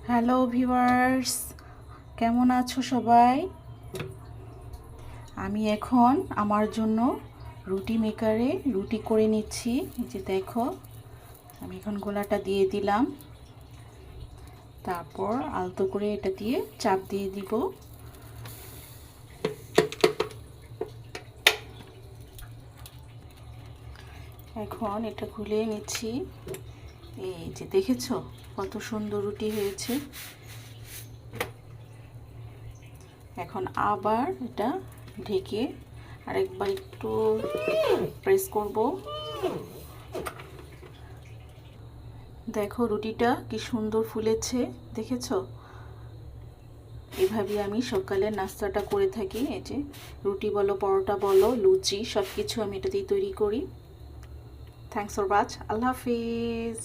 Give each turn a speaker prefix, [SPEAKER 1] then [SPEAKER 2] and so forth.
[SPEAKER 1] Hello viewers, কেমন আছো সবাই? আমি এখন আমার জন্য রুটি মেকারে রুটি করে নিচ্ছি। এই যে দেখো, আমি এখন গোলাটা দিয়ে দিলাম, তারপর আলতো করে এটা দিয়ে চাপ দিয়ে দিব। এখন এটা খুলে নিচ্ছি। এই যে দেখেছো কত সুন্দর রুটি হয়েছে। এখন আবার এটা ঢেকে আরেকবার একটু প্রেস করব। দেখো রুটিটা কি সুন্দর ফুলেছে, দেখেছো? এভাবে আমি সকালে নাস্তাটা করে থাকি। এই যে রুটি বলো, পরোটা বলো, লুচি, সব কিছু আমি এটা দিয়ে তৈরি করি। Thanks for watch. Allah Hafiz.